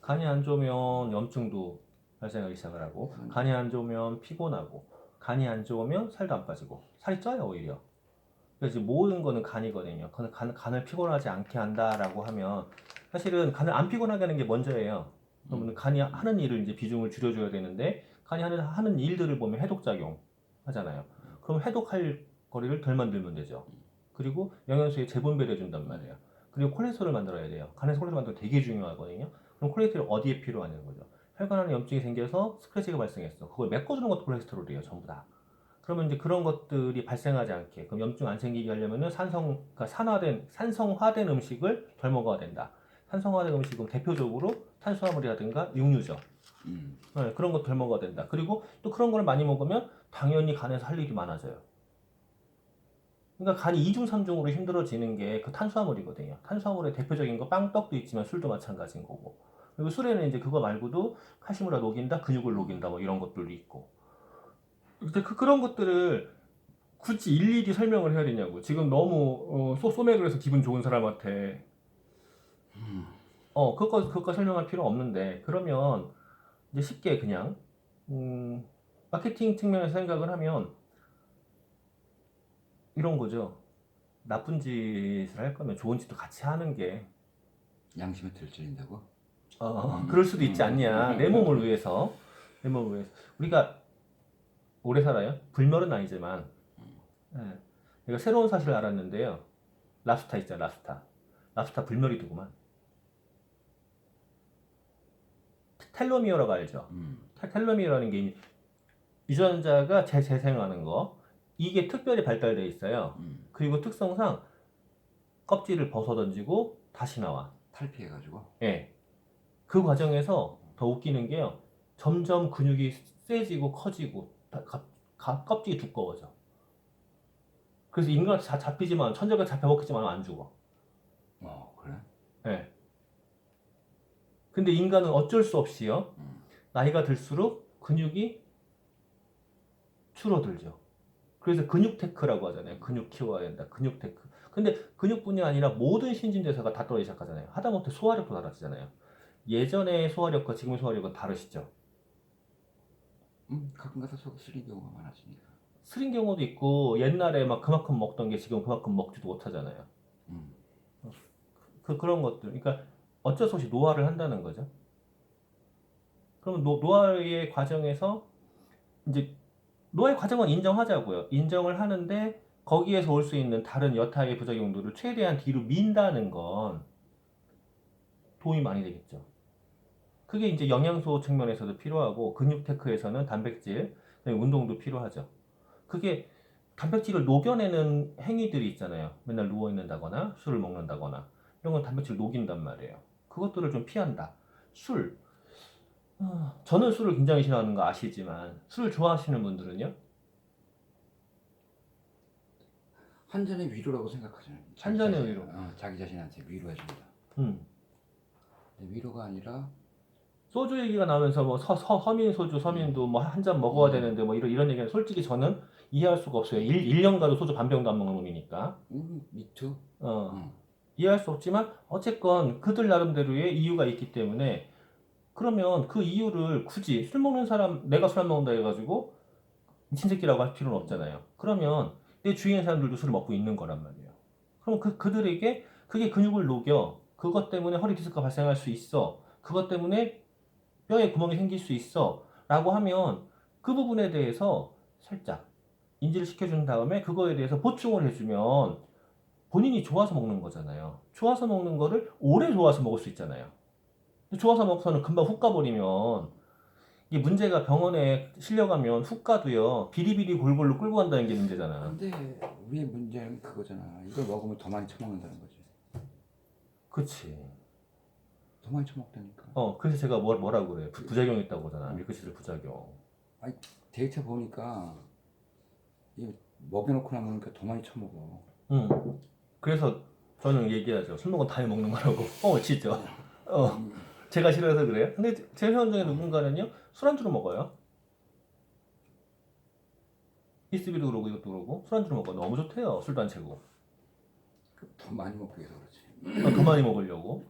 간이 안 좋으면 염증도 발생하기 시작을 하고, 간이 안 좋으면 피곤하고, 간이 안 좋으면 살도 안 빠지고, 살이 쪄요, 오히려. 그래서 모든 거는 간이거든요. 간을 피곤하지 않게 한다라고 하면, 사실은 간을 안 피곤하게 하는 게 먼저예요. 그러면 간이 하는 일을 이제 비중을 줄여줘야 되는데, 간이 하는 일들을 보면 해독작용 하잖아요. 그럼 해독할 거리를 덜 만들면 되죠. 그리고 영양소에 재분배를 해준단 말이에요. 그리고 콜레스테롤을 만들어야 돼요. 간에서 콜레스테롤 만드는 거 되게 중요하거든요. 그럼 콜레스테롤 어디에 필요하냐는 거죠. 혈관 안에 염증이 생겨서 스크래치가 발생했어. 그걸 메꿔주는 것도 콜레스테롤이에요, 전부 다. 그러면 이제 그런 것들이 발생하지 않게, 그럼 염증 안 생기게 하려면은 그러니까 산성화된 음식을 덜 먹어야 된다. 산성화된 음식은 대표적으로 탄수화물이라든가 육류죠. 네, 그런 거 덜 먹어야 된다. 그리고 또 그런 걸 많이 먹으면 당연히 간에서 할 일이 많아져요. 그러니까 간이 2중, 3중으로 힘들어지는 게 그 탄수화물이거든요. 탄수화물의 대표적인 거 빵떡도 있지만 술도 마찬가지인 거고. 그리고 술에는 이제 그거 말고도 칼슘을 다 녹인다, 근육을 녹인다, 뭐 이런 것들도 있고. 이제 그런 것들을 굳이 일일이 설명을 해야 되냐고. 지금 너무 소맥을 해서 기분 좋은 사람한테 그거 설명할 필요 없는데, 그러면 이제 쉽게 그냥 음, 마케팅 측면에서 생각을 하면 이런 거죠. 나쁜 짓을 할 거면 좋은 짓도 같이 하는 게 양심에 들찔린다고? 그럴 수도 있지 않냐. 내 몸을 위해서. 내 몸을 위해서. 우리가 오래 살아요? 불멸은 아니지만. 예. 내가 새로운 사실을 알았는데요. 랍스타 있잖아, 랍스타. 랍스타 불멸이더구만. 텔로미어라고 알죠? 텔로미어라는 게 유전자가 재생하는 거. 이게 특별히 발달되어 있어요. 그리고 특성상 껍질을 벗어 던지고 다시 나와. 탈피해가지고. 예. 그 과정에서 더 웃기는 게요. 점점 근육이 세지고 커지고 껍질이 두꺼워져. 그래서 인간한테 잡히지만 천적에 잡혀먹히지만 안 죽어. 그래? 예. 근데 인간은 어쩔 수 없이요. 나이가 들수록 근육이 줄어들죠. 그래서 근육 테크라고 하잖아요. 근육 키워야 된다. 근육 테크. 근데 근육뿐이 아니라 모든 신진대사가 다 떨어지기 시작하잖아요. 하다못해 소화력도 달라지잖아요. 예전의 소화력과 지금의 소화력은 다르시죠. 가끔가다 속이 쓰린 경우가 많아지니까. 쓰린 경우도 있고 옛날에 막 그만큼 먹던 게 지금 그만큼 먹지도 못하잖아요. 음, 그런 것들. 그러니까 어쩔 수 없이 노화를 한다는 거죠. 그러면 노화의 과정에서 이제 노화의 과정은 인정하자고요. 인정을 하는데 거기에서 올 수 있는 다른 여타의 부작용들을 최대한 뒤로 민다는 건 도움이 많이 되겠죠. 그게 이제 영양소 측면에서도 필요하고 근육 테크에서는 단백질, 운동도 필요하죠. 그게 단백질을 녹여내는 행위들이 있잖아요. 맨날 누워 있는다거나 술을 먹는다거나 이런 건 단백질을 녹인단 말이에요. 그것들을 좀 피한다. 술. 저는 술을 굉장히 싫어하는 거 아시지만 술 좋아하시는 분들은요. 한 잔의 위로라고 생각하잖아요. 한 잔의 위로. 자기 자신한테 위로해준다. 음. 근데 위로가 아니라 소주 얘기가 나오면서 뭐 서민 소주, 서민도 뭐 한 잔 먹어야 되는데 뭐 이런 얘기는 솔직히 저는 이해할 수가 없어요. 1년 가도 소주 반 병도 안 먹는 놈이니까. 미투. 어, 음, 이해할 수 없지만 어쨌건 그들 나름대로의 이유가 있기 때문에 그러면 그 이유를 굳이 술 먹는 사람, 내가 술 안 먹는다 해가지고 미친 새끼라고 할 필요는 없잖아요. 그러면 내 주위의 사람들도 술을 먹고 있는 거란 말이에요. 그럼 그들에게 그게 근육을 녹여. 그것 때문에 허리 디스크가 발생할 수 있어. 그것 때문에 뼈에 구멍이 생길 수 있어. 라고 하면 그 부분에 대해서 살짝 인지를 시켜준 다음에 그거에 대해서 보충을 해주면 본인이 좋아서 먹는 거잖아요. 좋아서 먹는 거를 오래 좋아서 먹을 수 있잖아요. 좋아서 먹고서는 금방 훅 가버리면 이게 문제가 병원에 실려가면 훅 가도요. 비리비리 골골로 끌고 간다는 게 문제잖아. 근데 우리의 문제는 그거잖아. 이걸 먹으면 더 많이 처먹는다는 거지. 그치. 더 많이 처먹다니까. 그래서 제가 뭐라고 그래. 부작용이 있다고 그러잖아. 밀크시슬 부작용. 아니, 데이터 보니까 이 먹여놓고 나니까 더 많이 처먹어. 그래서 저는 얘기하죠. 술 먹으면 다 해먹는 거라고. 진짜. 제가 싫어해서 그래요. 근데 제 회원 중에 누군가는요. 술안주로 먹어요. 이스비도 그러고 이것도 그러고 술안주로 먹어요. 너무 좋대요. 술도 안 채고. 더 많이 먹기 위해서 그렇지. 더 많이 먹으려고.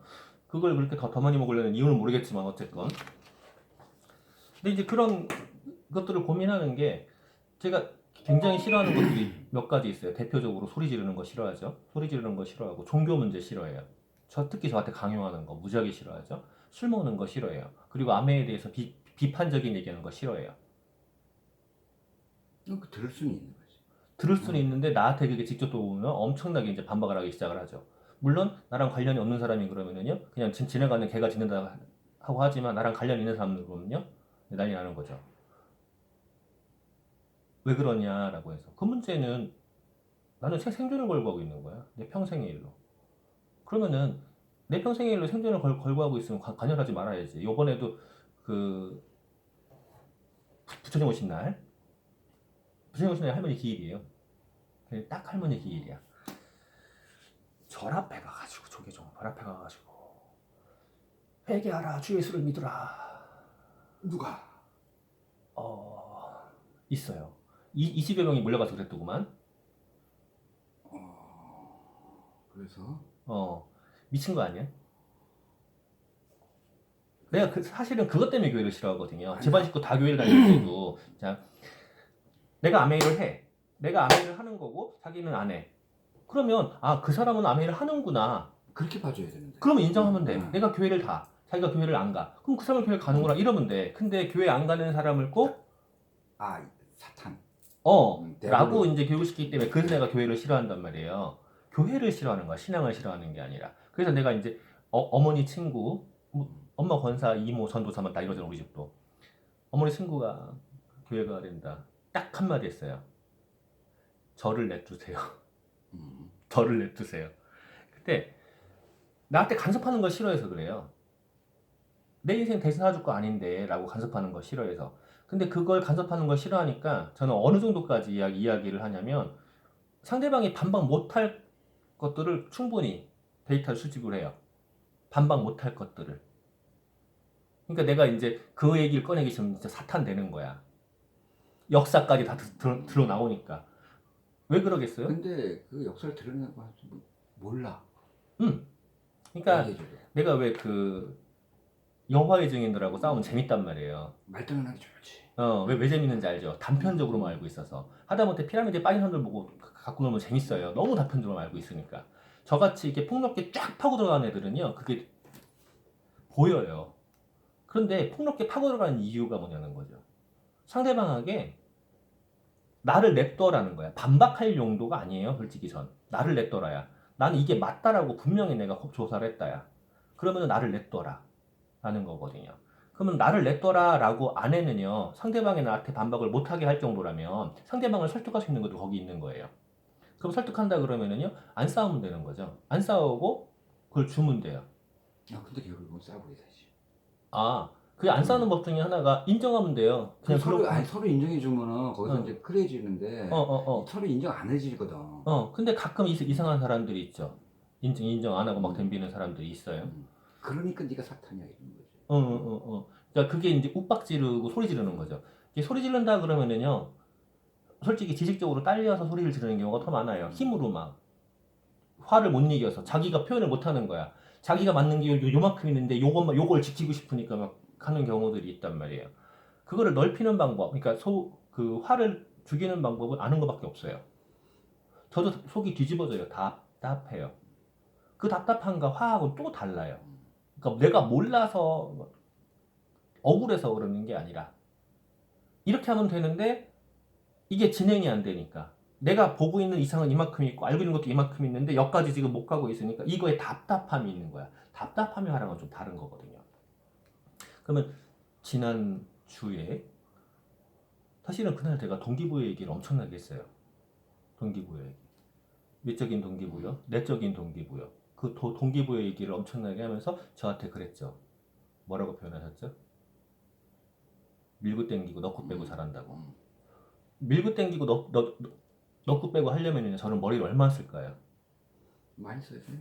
그걸 그렇게 더 많이 먹으려는 이유는 모르겠지만 어쨌건. 근데 이제 그런 것들을 고민하는 게 제가 굉장히 싫어하는 것들이 몇 가지 있어요. 대표적으로 소리 지르는 거 싫어하죠. 소리 지르는 거 싫어하고 종교 문제 싫어해요. 특히 저한테 강요하는 거 무지하게 싫어하죠. 술 먹는 거 싫어해요. 그리고 아내에 대해서 비판적인 얘기하는 거 싫어해요. 들을 수는 있는 거지. 들을 수는 있는데 나한테 그게 직접 들어오면 엄청나게 이제 반박을 하기 시작을 하죠. 물론 나랑 관련이 없는 사람이 그러면은요 그냥 지나가는 개가 짖는다 하고 하지만 나랑 관련 있는 사람들 보면요 난리 나는 거죠. 왜 그러냐라고 해서 그 문제는 나는 생존을 걸고 하고 있는 거야. 내 평생의 일로. 그러면은 내 평생의 일로 생존을 걸고 하고 있으면 관여하지 말아야지. 요번에도 그 부처님 오신 날 부처님 오신 날 할머니 기일이에요. 딱 할머니 기일이야. 절 앞에 가가지고 조계종 절 앞에 가가지고 회개하라 주 예수를 믿으라. 누가? 있어요. 20여 명이 몰려가서 그랬더구만. 그래서 미친 거 아니야? 내가 사실은 그것 때문에 교회를 싫어하거든요. 집안 식구 다 교회를 다니는데도 자, 내가 아메이를 해. 내가 아메이를 하는 거고 자기는 안 해. 그러면 그 사람은 아메이를 하는구나. 그렇게 봐줘야 되는데. 그러면 인정하면 돼. 내가 교회를 가. 자기가 교회를 안 가. 그럼 그 사람은 교회 가는구나 이러면 돼. 근데 교회 안 가는 사람을 꼭 사탄. 라고 이제 교육시키기 때문에 그래서 내가 교회를 싫어한단 말이에요. 교회를 싫어하는 거야. 신앙을 싫어하는 게 아니라. 그래서 내가 이제 어머니 친구, 엄마 권사, 이모, 전도사만 다 이러잖아 우리 집도. 어머니 친구가 교회 가야 된다. 딱 한마디 했어요. 저를 냅두세요. 저를 냅두세요. 근데 나한테 간섭하는 걸 싫어해서 그래요. 내 인생 대신 살아줄 거 아닌데 라고 간섭하는 거 싫어해서. 근데 그걸 간섭하는 걸 싫어하니까 저는 어느 정도까지 이야기를 하냐면 상대방이 반박 못할 것들을 충분히 데이터를 수집을 해요. 반박 못할 것들을. 그러니까 내가 이제 그 얘기를 꺼내기 싫으면 진짜 사탄 되는 거야. 역사까지 다 드러 나오니까. 왜 그러겠어요? 근데 그 역사를 드러내는 거 몰라. 그러니까 얘기해줘요. 내가 왜 그 여호와의 증인들하고 싸우면 재밌단 말이에요. 말장난하기 좋지. 왜 재밌는지 알죠? 단편적으로만 알고 있어서. 하다못해 피라미드에 빠진 사람들 보고 갖고 놀면 재밌어요. 너무 단편적으로 알고 있으니까. 저같이 이렇게 폭넓게 쫙 파고 들어가는 애들은요, 그게 보여요. 그런데 폭넓게 파고 들어가는 이유가 뭐냐는 거죠. 상대방에게 나를 냅둬라는 거야. 반박할 용도가 아니에요, 솔직히 전. 나를 냅둬라야. 나는 이게 맞다라고 분명히 내가 조사를 했다야. 그러면 나를 냅둬라. 라는 거거든요. 그러면 나를 냅둬라라고 안에는요 상대방이 나한테 반박을 못하게 할 정도라면 상대방을 설득할 수 있는 것도 거기 있는 거예요. 그럼 설득한다 그러면은요 안 싸우면 되는 거죠. 안 싸우고 그걸 주면 돼요. 근데 결국은 싸우게 되지. 그게 안 싸우는 법 중에 하나가 인정하면 돼요. 그냥 서로 인정해주면은 거기서 이제 그래지는데 서로 인정 안 해지거든. 근데 가끔 이상한 사람들이 있죠. 인정 안 하고 막 덤비는 사람들이 있어요. 그러니까 네가 사탄이야 이런 거지. 그러니까 그게 이제 욱박 지르고 소리 지르는 거죠. 이게 소리 지른다 그러면은요, 솔직히 지식적으로 딸려서 소리를 지르는 경우가 더 많아요. 힘으로 막 화를 못 이겨서 자기가 표현을 못 하는 거야. 자기가 맞는 게 요만큼 있는데 요걸 지키고 싶으니까 막 하는 경우들이 있단 말이에요. 그거를 넓히는 방법, 그러니까 그 화를 죽이는 방법은 아는 것밖에 없어요. 저도 속이 뒤집어져요. 답답해요. 그 답답함과 화하고는 또 달라요. 그러니까 내가 몰라서 억울해서 그러는 게 아니라 이렇게 하면 되는데 이게 진행이 안 되니까 내가 보고 있는 이상은 이만큼 있고 알고 있는 것도 이만큼 있는데 여기까지 지금 못 가고 있으니까 이거에 답답함이 있는 거야. 답답함이 화랑은 좀 다른 거거든요. 그러면 지난 주에 사실은 그날 제가 동기부여 얘기를 엄청나게 했어요. 동기부여 얘기. 외적인 동기부여, 내적인 동기부여. 그 동기부여 얘기를 엄청나게 하면서 저한테 그랬죠. 뭐라고 표현하셨죠? 밀고 땡기고 넣고 빼고 잘한다고. 밀고 땡기고 넣고 빼고 하려면 저는 머리를 얼마나 쓸까요? 많이 써야 돼.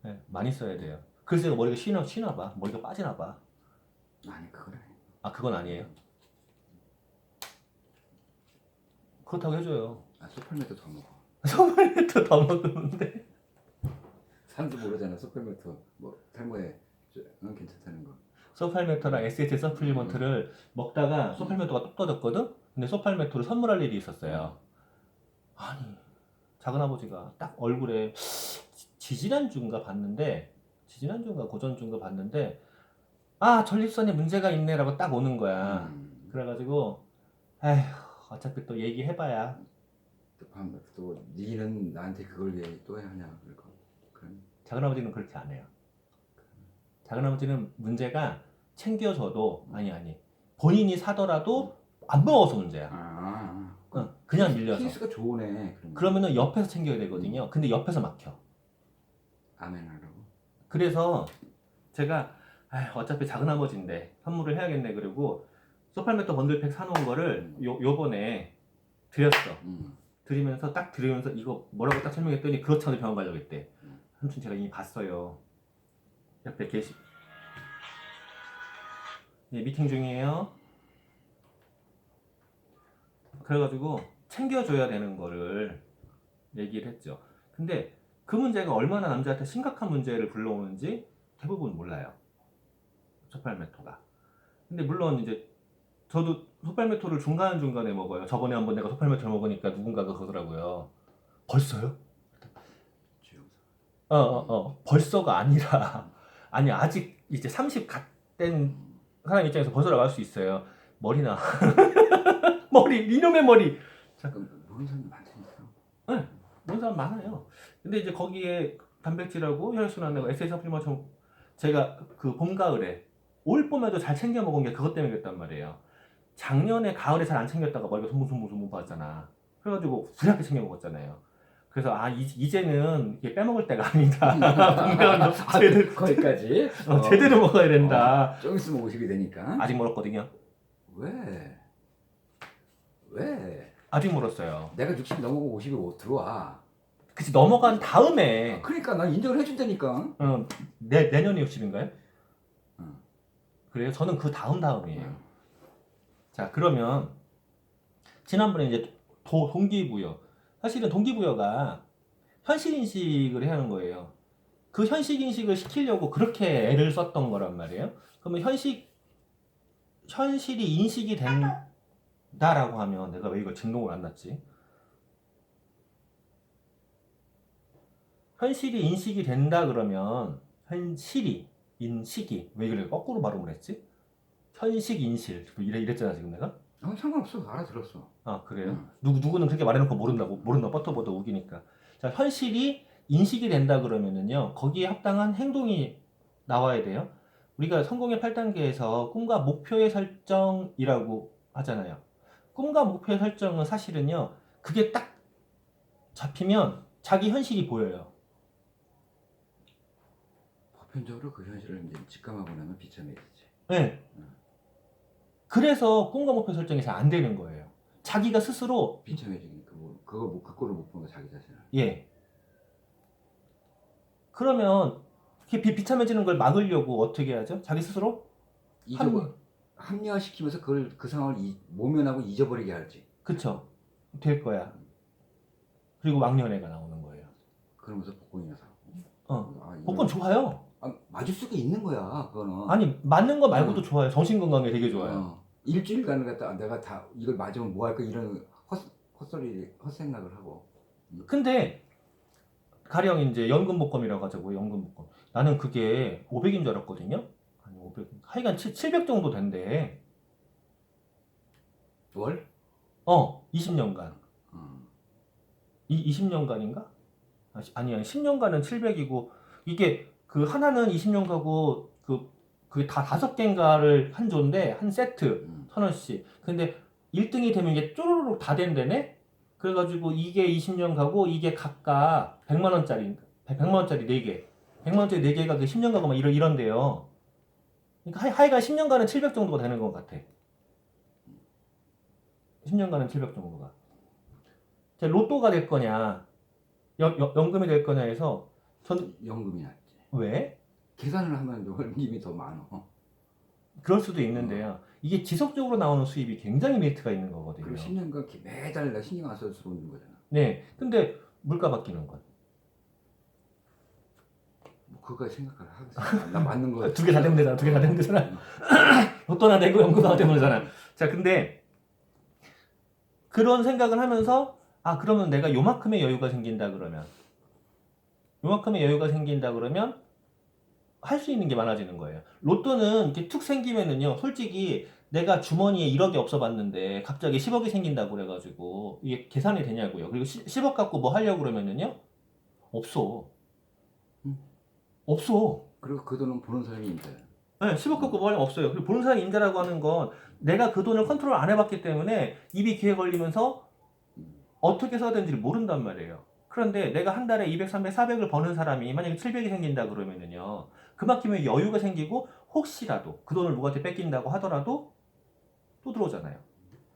네, 많이 써야 돼요. 그래서 제가 머리가 쉬나 봐. 머리가 빠지나 봐. 아니 그건 아니에요. 그건 아니에요. 그렇다고 해줘요. 소팔메토 더 먹어. 소팔메토 더 먹으면 돼. 사람도 모르잖아. 소팔메토 뭐 탈모에 괜찮다는 거. 소팔메토랑 SH 서플리먼트를 먹다가 소팔메토가 뚝 떨어졌거든? 근데 소팔메토를 선물할 일이 있었어요. 아니, 작은아버지가 딱 얼굴에 지지난주인가 봤는데, 지지난주인가 고전주인가 봤는데, 아, 전립선에 문제가 있네라고 딱 오는 거야. 그래가지고, 에휴, 어차피 또 얘기해봐야. 또 니는 나한테 그걸 왜 또 하냐 그러고. 그런. 작은아버지는 그렇게 안 해요. 작은아버지는 문제가 챙겨줘도, 아니, 본인이 사더라도 안 먹어서 문제야. 그냥 밀려서. 케이스가 좋으네. 그러면은 옆에서 챙겨야 되거든요. 근데 옆에서 막혀. 아멘하라고. 그래서 제가 어차피 작은아버지인데 선물을 해야겠네 그리고 소팔메토 번들팩 사놓은 거를 요번에 드렸어. 드리면서 딱 드리면서 이거 뭐라고 딱 설명했더니 그렇지 않아도 병원 가려고 했대. 아무튼 제가 이미 봤어요. 옆에 계시. 네, 미팅 중이에요. 그래가지고 챙겨줘야 되는 거를 얘기를 했죠. 근데 그 문제가 얼마나 남자한테 심각한 문제를 불러오는지 대부분 몰라요. 소팔메토가. 근데 물론 이제 저도 소팔메토를 중간중간에 먹어요. 저번에 한번 내가 소팔메토를 먹으니까 누군가가 그러더라고요. 벌써요? 벌써가 아니라 아니 아직 이제 30 갓 된 사람 입장에서 벌써라고 할 수 있어요. 머리나 머리 이놈의 머리. 자, 모르는 사람 많다니까. 네, 모르는 사람 많아요. 근데 이제 거기에 단백질하고 혈액순환하고 SH 서플리먼트 제가 그 봄 가을에 올 봄에도 잘 챙겨 먹은 게 그것 때문에 그랬단 말이에요. 작년에 가을에 잘 안 챙겼다가 머리가 송송송송 봤잖아. 그래가지고 부랴게 챙겨 먹었잖아요. 그래서 이제는 이게 빼먹을 때가 아니다. 건강은 제대로 거기까지. 제대로 먹어야 된다. 좀 있으면 50이 되니까. 아직 멀었거든요. 왜? 아직 멀었어요. 내가 60 넘어고 50이 못 들어와. 그치 넘어간 다음에. 그러니까 난 인정을 해준다니까. 내년에 60인가요? 그래요? 저는 그 다음이에요. 자 그러면 지난번에 이제 동기부여. 사실은 동기부여가 현실인식을 해야 하는 거예요. 그 현실인식을 시키려고 그렇게 애를 썼던 거란 말이에요. 그러면 현실이 인식이 된다라고 하면 내가 왜 이걸 진동을 안 놨지? 현실이 인식이 된다 그러면 현실이 인식이 왜 이걸 거꾸로 발음을 했지? 현식 인실 이랬잖아 지금 내가? 상관없어. 알아들었어. 아 그래요? 누구는 그렇게 말해놓고 모른다 뻗어뻗어 우기니까. 자 현실이 인식이 된다 그러면은요 거기에 합당한 행동이 나와야 돼요. 우리가 성공의 8단계에서 꿈과 목표의 설정이라고 하잖아요. 꿈과 목표의 설정은 사실은요 그게 딱 잡히면 자기 현실이 보여요. 보편적으로 그 현실을 이제 직감하고 나면 비참해지지. 네. 그래서 꿈과 목표 설정이 잘 안 되는 거예요. 자기가 스스로 비참해지니까 그거를 못 보는 거 자기 자신을. 예. 그러면 비참해지는 걸 막으려고 어떻게 하죠? 자기 스스로 합리화시키면서 그 상황을 모면하고 잊어버리게 하지. 그쵸. 될 거야. 그리고 막년회가 나오는 거예요. 그러면서 복권이나 사고. 복권 좋아요. 맞을 수가 있는 거야, 그거는. 아니 맞는 거 말고도 좋아요. 정신 건강에 되게 좋아요. 일주일간을 갖다 내가 다 이걸 맞으면 뭐 할까 이런 헛생각을 하고. 근데 가령 이제 연금복권이라고 하자고 연금복권. 나는 그게 500인 줄 알았거든요. 아니 500. 하여간 700 정도 된대. 월? 20년간. 20년간인가? 아니 10년간은 700이고 이게 그 하나는 20년 가고 그게 다 5개인가를 한 조인데 한 세트 1,000원씩. 근데 1등이 되면 이게 쪼르륵 다 된다네. 그래가지고 이게 20년 가고 이게 각각 100만 원짜리 4개. 100만 원짜리 4개가 그 10년 가고 막 이런데요. 그러니까 하여간 10년간은 700 정도가 되는 것 같아. 10년간은 700 정도가. 로또가 될 거냐, 연금이 될 거냐 해서 전 연금이 낫지. 왜? 계산을 하면 연금이 더 많아. 그럴 수도 있는데요. 이게 지속적으로 나오는 수입이 굉장히 메리트가 있는 거거든요. 그리고 10년간 매달 신경 안 써서 들어오는 거잖아. 네. 근데 물가 바뀌는 건 그거 생각을 하겠습니다. 나 맞는 거. 두 개 다 되면 되잖아. 두 개 다 되면 되잖아. 로또나 되고 연금도 하나 되면 되잖아. 자, 근데 그런 생각을 하면서 그러면 내가 요만큼의 여유가 생긴다 그러면 요만큼의 여유가 생긴다 그러면 할 수 있는 게 많아지는 거예요. 로또는 이렇게 툭 생기면은요, 솔직히 내가 주머니에 1억이 없어 봤는데 갑자기 10억이 생긴다고 그래가지고 이게 계산이 되냐고요. 그리고 10억 갖고 뭐 하려고 그러면은요, 없어. 음. 없어. 그리고 그 돈은 보는 사람이 있대. 네, 10억 갖고 뭐 하려면 없어요. 그리고 보는 사람이 임대라고 하는 건 내가 그 돈을 컨트롤 안 해봤기 때문에 입이 귀에 걸리면서 어떻게 써야 되는지를 모른단 말이에요. 그런데 내가 한 달에 200, 300, 400을 버는 사람이 만약에 700이 생긴다 그러면은요, 그만큼의 여유가 생기고 혹시라도 그 돈을 누구한테 뺏긴다고 하더라도 또 들어오잖아요.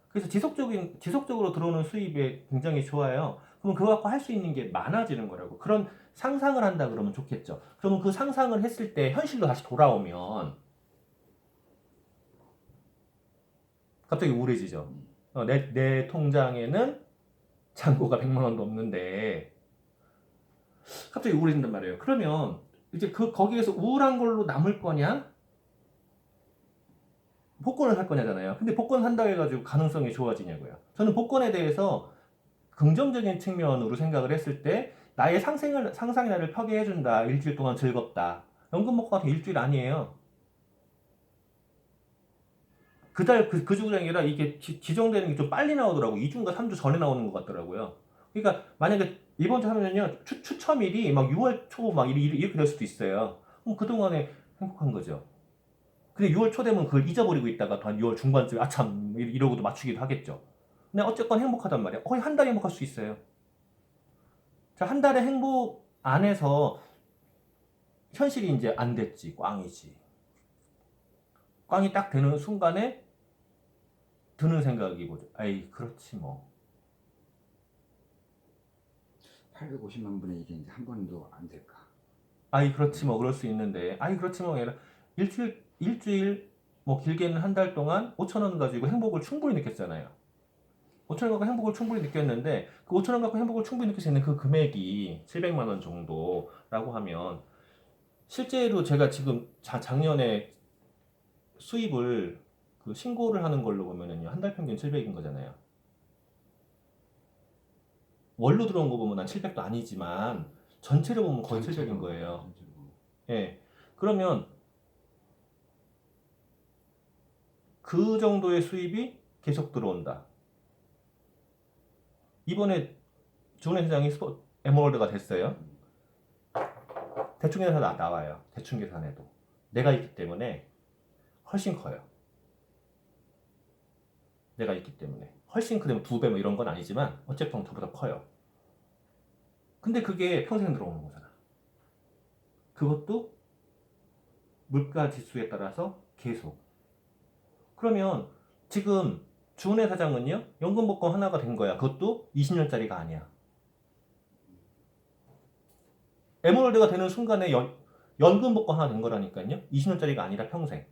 그래서 지속적으로 들어오는 수입이 굉장히 좋아요. 그럼 그거 갖고 할 수 있는 게 많아지는 거라고. 그런 상상을 한다 그러면 좋겠죠. 그러면 그 상상을 했을 때 현실로 다시 돌아오면 갑자기 우울해지죠. 내 통장에는 잔고가 100만 원도 없는데 갑자기 우울해진단 말이에요. 그러면 이제 거기에서 우울한 걸로 남을 거냐? 복권을 살 거냐잖아요. 근데 복권 산다고 해가지고 가능성이 좋아지냐고요. 저는 복권에 대해서 긍정적인 측면으로 생각을 했을 때 나의 상상의 날을 펴게 해준다. 일주일 동안 즐겁다. 연금 복권 같은 일주일 아니에요. 그 주가 아니라 이게 지정되는 게 좀 빨리 나오더라고. 2주인가 3주 전에 나오는 것 같더라고요. 그러니까 만약에 이번 주 하면요, 추첨일이 막 6월 초 막 이렇게 될 수도 있어요. 그럼 그동안에 행복한 거죠. 근데 6월 초 되면 그걸 잊어버리고 있다가 한 6월 중반쯤에 아참 이러고도 맞추기도 하겠죠. 근데 어쨌건 행복하단 말이야. 거의 한 달 행복할 수 있어요. 자, 한 달의 행복 안에서 현실이 이제 안 됐지. 꽝이지. 꽝이 딱 되는 순간에 드는 생각이 뭐죠? 아이, 그렇지 뭐. 850만 분의 1이 이제 한 번도 안 될까? 아이, 그렇지 뭐. 그럴 수 있는데. 아이, 그렇지 뭐. 아니라 일주일, 뭐 길게는 한 달 동안 5천 원 가지고 행복을 충분히 느꼈잖아요. 5천 원 갖고 행복을 충분히 느꼈는데 그 5천 원 갖고 행복을 충분히 느낄 수 있는 그 금액이 700만 원 정도라고 하면 실제로 제가 지금 작년에 수입을 그 신고를 하는 걸로 보면은요, 한 달 평균 700인 거잖아요. 월로 들어온 거 보면 한 700도 아니지만 전체로 보면 거의 700인 거예요. 예. 그러면 그 정도의 수입이 계속 들어온다. 이번에 주은혜 회장이 에머럴드가 됐어요. 대충 계산 나와요. 대충 계산해도 내가 있기 때문에 훨씬 커요. 내가 있기 때문에 훨씬 크면 2배 뭐 이런 건 아니지만 어쨌든 저보다 커요. 근데 그게 평생 들어오는 거잖아. 그것도 물가 지수에 따라서 계속. 그러면 지금 주은혜 사장은요, 연금 복권 하나가 된 거야. 그것도 20년짜리가 아니야. 에머럴드가 되는 순간에 연금 복권 하나 된 거라니까요. 20년짜리가 아니라 평생.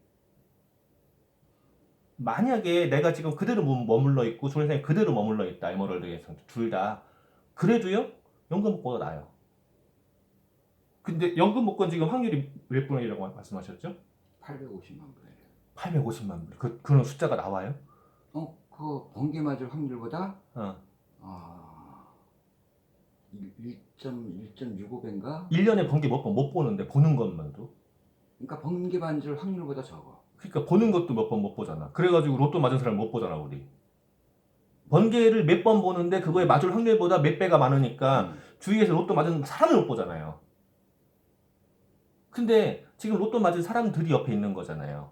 만약에 내가 지금 그대로 머물러 있고 주은혜 사장이 그대로 머물러 있다. 에머럴드에서 둘 다. 그래도요, 연금 복권보다 나아요. 근데 연금 복권 지금 확률이 몇 분이라고 말씀하셨죠? 850만 분의 1. 850만 분. 그런 숫자가 나와요? 그 번개 맞을 확률보다 어. 1.65배인가? 1년에 번개 몇 번 못 보는데 보는 것만도. 그러니까 번개 맞을 확률보다 적어. 그러니까 보는 것도 몇 번 못 보잖아. 그래가지고 로또 맞은 사람 못 보잖아, 우리. 번개를 몇 번 보는데 그거에 맞을 확률보다 몇 배가 많으니까 주위에서 로또 맞은 사람을 못 보잖아요. 근데 지금 로또 맞은 사람들이 옆에 있는 거잖아요.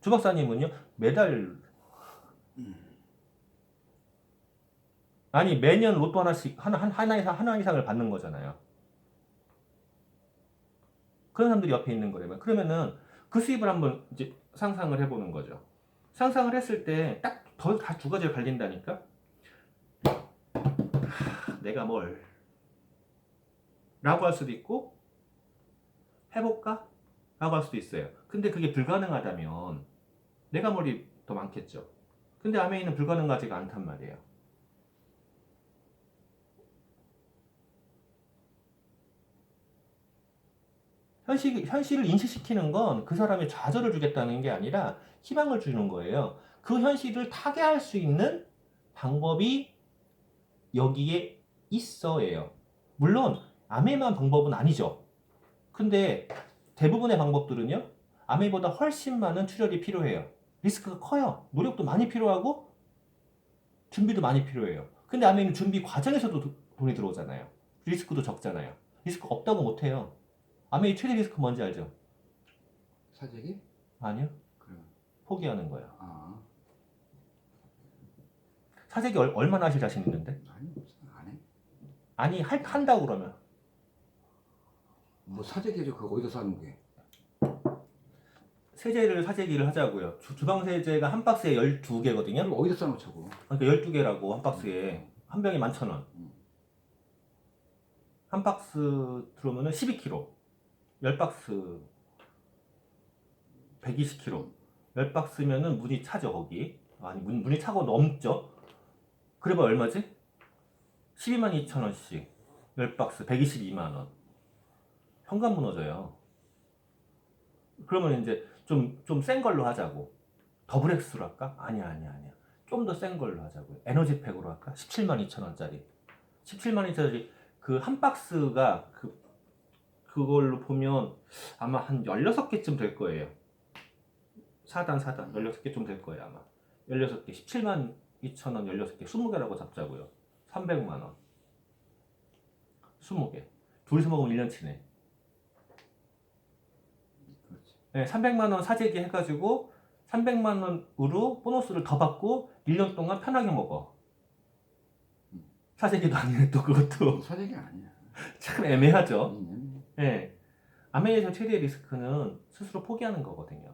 주 박사님은요, 매달 아니 매년 로또 하나씩 하나 이상을 받는 거잖아요. 그런 사람들이 옆에 있는 거라면 그러면은 그 수입을 한번 이제 상상을 해보는 거죠. 상상을 했을 때 딱 다 두 가지를 갈린다니까. 내가 뭘 라고 할 수도 있고 해볼까? 라고 할 수도 있어요. 근데 그게 불가능하다면 내가 뭘이 더 많겠죠. 근데 아메이는 불가능하지가 않단 말이에요. 현실을 인식시키는 건 그 사람의 좌절을 주겠다는 게 아니라 희망을 주는 거예요. 그 현실을 타개할 수 있는 방법이 여기에 있어예요. 물론 아메만 방법은 아니죠. 근데 대부분의 방법들은요, 아메보다 훨씬 많은 출혈이 필요해요. 리스크가 커요. 노력도 많이 필요하고 준비도 많이 필요해요. 근데 아메는 준비 과정에서도 돈이 들어오잖아요. 리스크도 적잖아요. 리스크 없다고 못해요. 아메의 최대 리스크 뭔지 알죠? 사재기? 아니요. 그럼. 포기하는 거예요. 아, 사재기 얼마나 하실 자신 있는데? 아니, 안 해. 아니, 한다고 그러면. 뭐 사재기죠. 그거 어디서 사는 게? 사재기를 하자고요. 주방 세제가 한 박스에 12개거든요. 그걸 어디서 사놓자고? 그러니까 12개라고 한 박스에. 한 병에 11,000원. 한 박스 들어오면은 12kg. 10박스 120kg. 10박스면은 문이 차죠, 거기. 아니, 문이 차고 넘죠. 그래봐 얼마지? 122,000원씩. 10박스 122만원. 현관 무너져요. 그러면 이제 좀 센 걸로 하자고. 더블 X로 할까? 아니야. 좀 더 센 걸로 하자고요. 에너지팩으로 할까? 172,000원짜리. 172,000원짜리 그 한 박스가 그걸로 보면 아마 한 16개쯤 될 거예요. 4단 16개쯤 될 거예요, 아마. 16개 172,000원 16개 20개라고 잡자고요. 300만 원. 20개. 둘이서 먹으면 1년치네. 그렇지. 네, 300만 원 사재기 해가지고 300만 원으로 보너스를 더 받고 1년 동안 편하게 먹어. 사재기도 아니네 또 그것도. 사재기 아니야. 참 애매하죠. 음. 네. 아메에서 최대의 리스크는 스스로 포기하는 거거든요.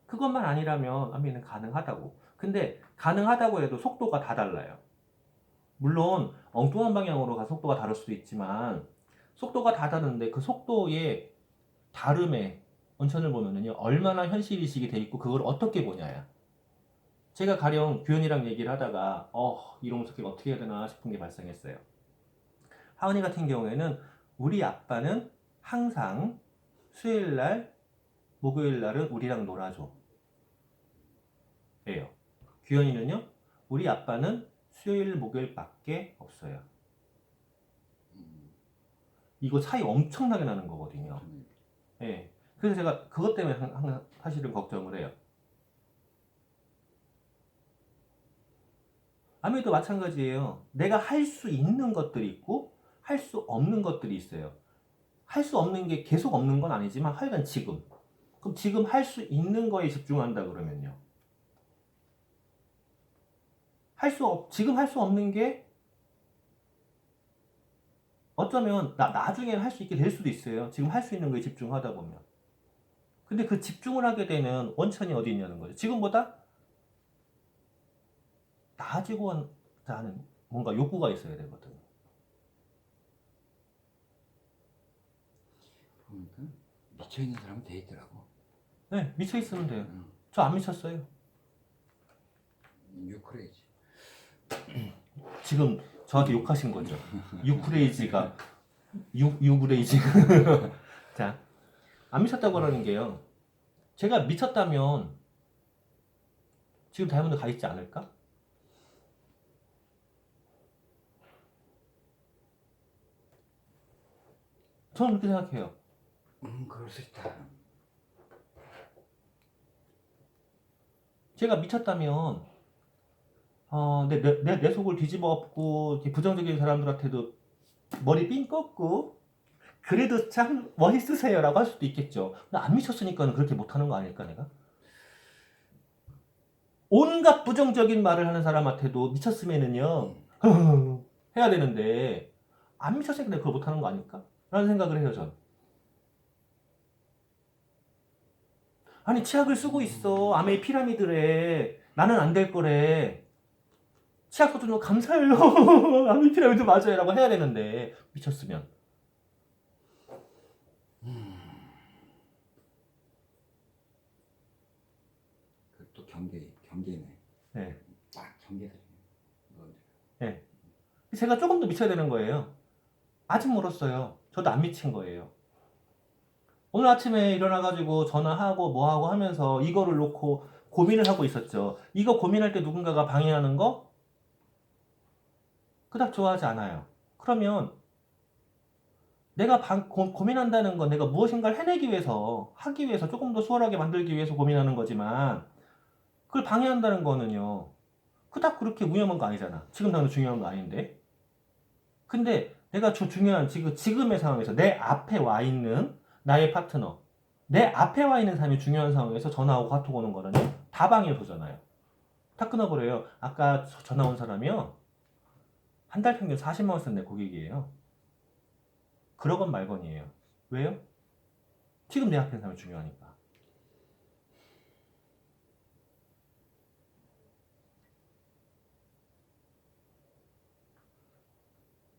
그것만 아니라면 아메는 가능하다고. 근데 가능하다고 해도 속도가 다 달라요. 물론 엉뚱한 방향으로 가 속도가 다를 수도 있지만 속도가 다 다른데 그 속도의 다름에 원천을 보면은요, 얼마나 현실의식이 돼 있고 그걸 어떻게 보냐야. 제가 가령 규현이랑 얘기를 하다가 이런 새끼가 어떻게 해야 되나 싶은 게 발생했어요. 하은이 같은 경우에는 우리 아빠는 항상 수요일날 목요일날은 우리랑 놀아줘 예요. 규현이는요, 우리 아빠는 수요일 목요일밖에 없어요. 이거 차이 엄청나게 나는 거거든요. 예. 그래서 제가 그것 때문에 항상 사실은 걱정을 해요. 아무래도 마찬가지예요. 내가 할 수 있는 것들이 있고 할 수 없는 것들이 있어요. 할 수 없는 게 계속 없는 건 아니지만 하여간 지금. 그럼 지금 할 수 있는 거에 집중한다 그러면요. 지금 할 수 없는 게 어쩌면 나중에 할 수 있게 될 수도 있어요. 지금 할 수 있는 거에 집중하다 보면. 근데 그 집중을 하게 되는 원천이 어디 있냐는 거죠. 지금보다 나아지고 하는 뭔가 욕구가 있어야 되거든. 그러니까 미쳐있는 사람은 돼 있더라고. 네, 미쳐 있으면 돼요. 저 안 미쳤어요. 유크레이지. 지금 저한테 욕하신 거죠. 유크레이지가 유그레이지. 자, 안 미쳤다고 하는 게요. 제가 미쳤다면 지금 다이아몬드 가 있지 않을까? 저는 그렇게 생각해요. 그럴 수 있다. 제가 미쳤다면 내 속을 뒤집어 엎고 이렇게 부정적인 사람들한테도 머리 삥 꺾고 그래도 참 멋있으세요 라고 할 수도 있겠죠. 근데 안 미쳤으니까 그렇게 못하는 거 아닐까 내가? 온갖 부정적인 말을 하는 사람한테도 미쳤으면은요 해야 되는데 안 미쳤으니까 내가 그걸 못하는 거 아닐까? 라는 생각을 해요 전. 아니 치약을 쓰고 있어. 아메이 피라미드래. 나는 안 될 거래. 치약 써주는 거 감사해요. 아메이 피라미드 맞아요 라고 해야 되는데 미쳤으면. 또 경계네. 네. 딱 경계가. 네. 제가 조금 더 미쳐야 되는 거예요. 아직 멀었어요. 저도 안 미친 거예요. 오늘 아침에 일어나가지고 전화하고 뭐하고 하면서 이거를 놓고 고민을 하고 있었죠. 이거 고민할 때 누군가가 방해하는 거 그닥 좋아하지 않아요. 그러면 내가 고민한다는 건 내가 무엇인가를 해내기 위해서, 하기 위해서, 조금 더 수월하게 만들기 위해서 고민하는 거지만 그걸 방해한다는 거는요. 그닥 그렇게 위험한 거 아니잖아. 지금 당장 중요한 거 아닌데. 근데 내가 중요한 지금의 상황에서 내 앞에 와 있는 나의 파트너, 내 앞에 와 있는 사람이 중요한 상황에서 전화하고 카톡 오는 거는요. 다 방해를 보잖아요. 다 끊어버려요. 아까 전화 온 사람이요. 한 달 평균 40만 원 쓴 내 고객이에요. 그러건 말건이에요. 왜요? 지금 내 앞에 있는 사람이 중요하니까.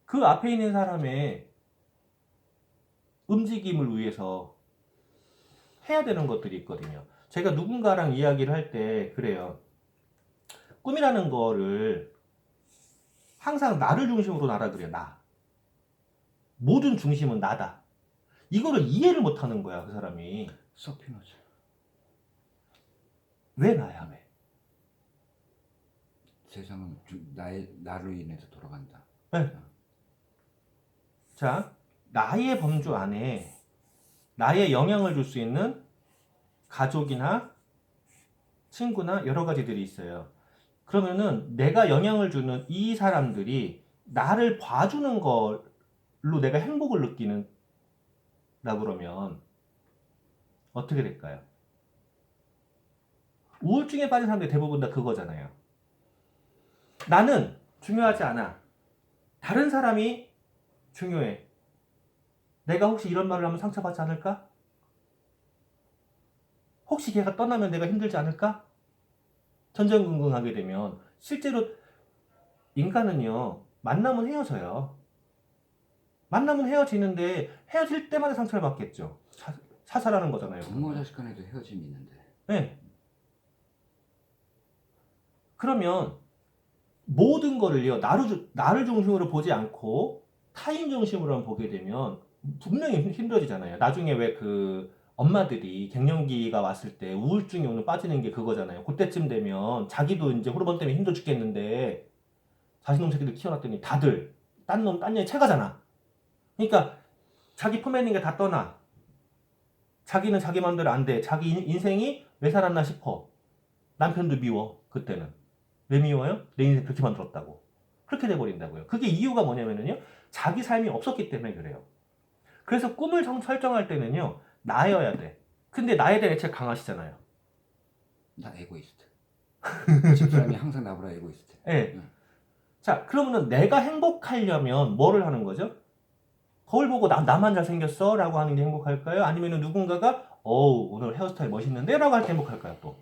그 앞에 있는 사람의 움직임을 위해서 해야 되는 것들이 있거든요. 제가 누군가랑 이야기를 할 때 그래요. 꿈이라는 거를 항상 나를 중심으로 나라 그래요. 나. 모든 중심은 나다. 이거를 이해를 못 하는 거야, 그 사람이. 서피너즈. 왜 나야, 왜? 세상은 나로 인해서 돌아간다. 네. 자, 나의 범주 안에 나의 영향을 줄 수 있는 가족이나 친구나 여러 가지들이 있어요. 그러면은 내가 영향을 주는 이 사람들이 나를 봐주는 걸로 내가 행복을 느끼는다 그러면 어떻게 될까요? 우울증에 빠진 사람들이 대부분 다 그거잖아요. 나는 중요하지 않아. 다른 사람이 중요해. 내가 혹시 이런 말을 하면 상처받지 않을까? 혹시 걔가 떠나면 내가 힘들지 않을까? 전전긍긍하게 되면 실제로 인간은요, 만나면 헤어져요. 만나면 헤어지는데 헤어질 때마다 상처를 받겠죠. 사살하는 거잖아요. 부모 자식 간에도 헤어짐이 있는데. 네. 그러면 모든 거를요, 나를 중심으로 보지 않고 타인 중심으로만 보게 되면 분명히 힘들어지잖아요. 나중에 왜 그 엄마들이 갱년기가 왔을 때 우울증이 오늘 빠지는 게 그거잖아요. 그때쯤 되면 자기도 이제 호르몬 때문에 힘들어 죽겠는데 자신놈 새끼들 키워놨더니 다들 딴 놈, 딴 년이 채가잖아. 그러니까 자기 품에 있는 게 다 떠나. 자기는 자기 마음대로 안 돼. 자기 인생이 왜 살았나 싶어. 남편도 미워. 그때는. 왜 미워요? 내 인생 그렇게 만들었다고. 그렇게 돼버린다고요. 그게 이유가 뭐냐면요. 자기 삶이 없었기 때문에 그래요. 그래서 꿈을 설정할 때는요. 나여야 돼. 근데 나에 대한 애착 강하시잖아요. 나 에고이스트. 집사람이 항상 나보다 에고이스트. 네. 응. 자, 그러면 내가 행복하려면 뭐를 하는 거죠? 거울 보고 나만 잘생겼어? 라고 하는 게 행복할까요? 아니면 누군가가 어우 오늘 헤어스타일 멋있는데? 라고 할 때 행복할까요? 또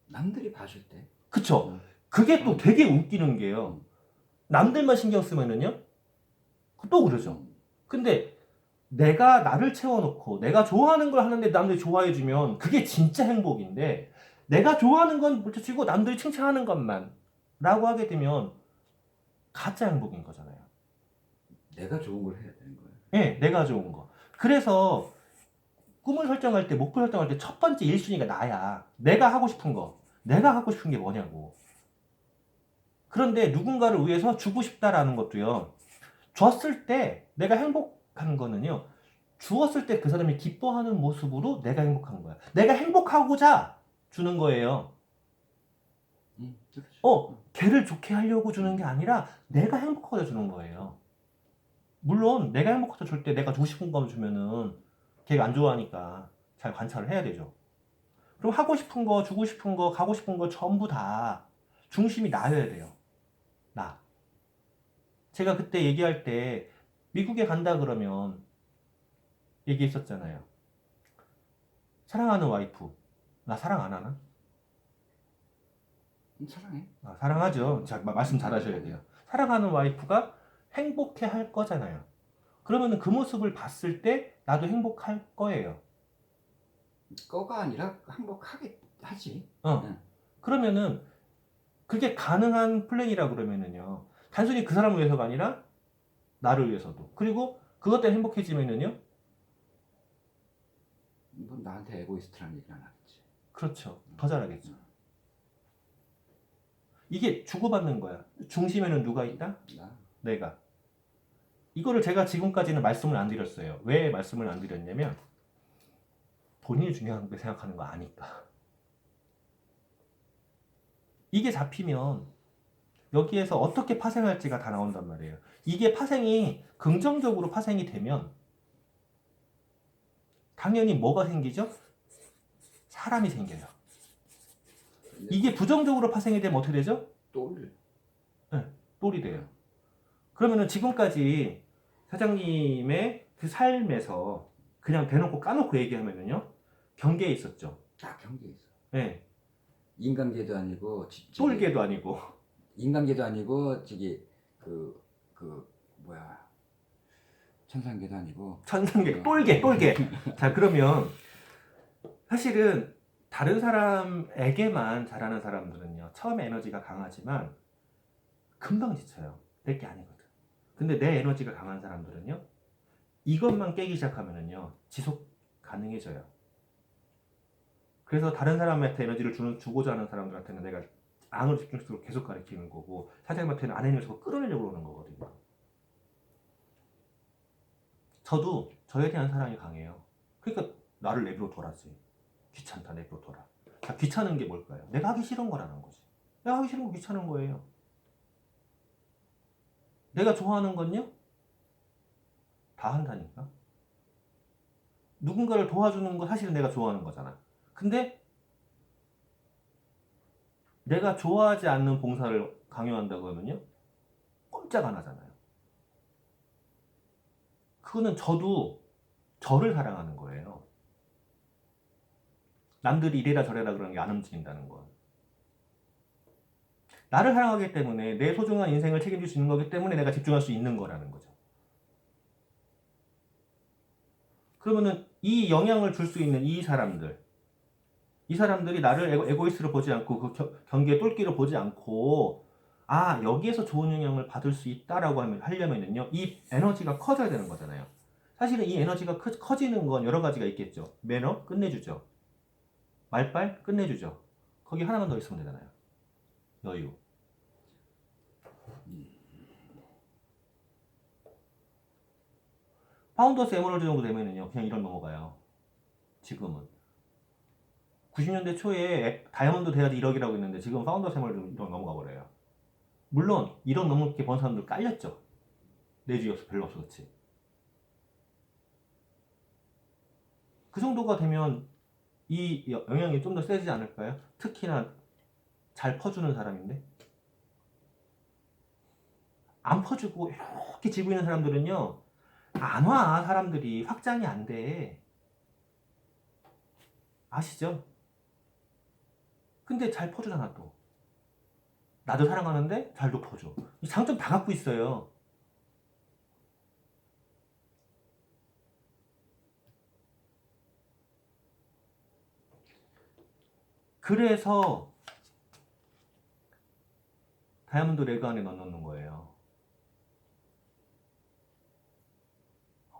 남들이 봐줄 때. 그쵸? 응. 그게 또 되게 웃기는 게요. 남들만 신경 쓰면은요 또 그러죠. 근데 내가 나를 채워놓고 내가 좋아하는 걸 하는데 남들이 좋아해주면 그게 진짜 행복인데 내가 좋아하는 건 물론치고 남들이 칭찬하는 것만 라고 하게 되면 가짜 행복인 거잖아요. 내가 좋은 걸 해야 되는 거예요. 네, 내가 좋은 거. 그래서 꿈을 설정할 때, 목표 설정할 때 첫 번째 1순위가 나야. 내가 하고 싶은 거. 내가 하고 싶은 게 뭐냐고. 그런데 누군가를 위해서 주고 싶다라는 것도요. 줬을 때 내가 행복한 거는요. 주었을 때 그 사람이 기뻐하는 모습으로 내가 행복한 거야. 내가 행복하고자 주는 거예요. 그렇죠. 걔를 좋게 하려고 주는 게 아니라 내가 행복하고자 주는 거예요. 물론 내가 행복하고자 줄 때 내가 주고 싶은 거만 주면은 걔가 안 좋아하니까 잘 관찰을 해야 되죠. 그럼 하고 싶은 거, 주고 싶은 거, 가고 싶은 거 전부 다 중심이 나여야 돼요. 나. 제가 그때 얘기할 때 미국에 간다 그러면 얘기했었잖아요. 사랑하는 와이프. 나 사랑 안 하나? 사랑해. 사랑하죠. 자, 말씀 잘 하셔야 돼요. 사랑하는 와이프가 행복해 할 거잖아요. 그러면 그 모습을 봤을 때 나도 행복할 거예요. 거가 아니라 행복하게 하지. 응. 그러면은 그게 가능한 플랜이라 그러면은요. 단순히 그 사람을 위해서가 아니라 나를 위해서도. 그리고 그것 때문에 행복해지면은요. 넌 나한테 에고이스트라는 얘기는 안 하겠지. 그렇죠. 더 잘하겠죠. 이게 주고받는 거야. 중심에는 누가 있다? 나 내가. 이거를 제가 지금까지는 말씀을 안 드렸어요. 왜 말씀을 안 드렸냐면 본인이 중요한 거 생각하는 거 아니까. 이게 잡히면 여기에서 어떻게 파생할지가 다 나온단 말이에요. 이게 파생이 긍정적으로 파생이 되면 당연히 뭐가 생기죠? 사람이 생겨요. 근데 이게 부정적으로 파생이 되면 어떻게 되죠? 똘 네, 똘이 돼요. 그러면은 지금까지 사장님의 그 삶에서 그냥 대놓고 까놓고 얘기하면은요, 경계에 있었죠. 딱 경계에 있어. 네, 인간계도 아니고 똘개도 아니고 인간계도 아니고 그 뭐야 천상계도 아니고 천상계, 똘개. 자, 그러면 사실은 다른 사람에게만 잘하는 사람들은요, 처음에 에너지가 강하지만 금방 지쳐요. 내 게 아니거든. 근데 내 에너지가 강한 사람들은요, 이것만 깨기 시작하면은요, 지속 가능해져요. 그래서 다른 사람한테 에너지를 주고자 하는 사람들한테는 내가 앙을 집중적으로 계속 가르치는 거고, 사장님한테는 안 에너지를 끌어내려고 그러는 거거든요. 저도 저에 대한 사랑이 강해요. 그러니까 나를 내버려 둬라지. 귀찮다, 내버려 둬라. 자, 귀찮은 게 뭘까요? 내가 하기 싫은 거라는 거지. 내가 하기 싫은 거 귀찮은 거예요. 내가 좋아하는 건요? 다 한다니까. 누군가를 도와주는 거 사실은 내가 좋아하는 거잖아. 근데 내가 좋아하지 않는 봉사를 강요한다고 하면요, 꼼짝 안 하잖아요. 그거는 저도 저를 사랑하는 거예요. 남들이 이래라 저래라 그러는 게 안 움직인다는 건. 나를 사랑하기 때문에 내 소중한 인생을 책임질 수 있는 거기 때문에 내가 집중할 수 있는 거라는 거죠. 그러면은 이 영향을 줄 수 있는 이 사람들이 나를 에고이스트로 보지 않고 그 경계의 똘끼로 보지 않고, 아, 여기에서 좋은 영향을 받을 수 있다라고 하려면은요, 이 에너지가 커져야 되는 거잖아요. 사실은 이 에너지가 커지는 건 여러 가지가 있겠죠. 매너 끝내주죠. 말빨 끝내주죠. 거기 하나만 더 있으면 되잖아요. 여유. 파운더스 에머럴드 정도 되면은요, 그냥 이런 넘어가요. 지금은 90년대 초에 다이아몬드 돼야지 1억이라고 했는데 지금 파운더스 에머럴드 이런 넘어가 버려요. 물론 1억 넘게 번 사람들 깔렸죠. 내 주위 없어, 별로 없어. 그렇지. 그 정도가 되면 이 영향이 좀 더 세지지 않을까요? 특히나 잘 퍼주는 사람인데 안 퍼주고 이렇게 지고 있는 사람들은요, 안 와. 사람들이 확장이 안 돼. 아시죠? 근데 잘 퍼주잖아. 또 나도 사랑하는데 잘도 퍼줘. 이 장점 다 갖고 있어요. 그래서 다이아몬드 레그 안에 넣어놓는 거예요.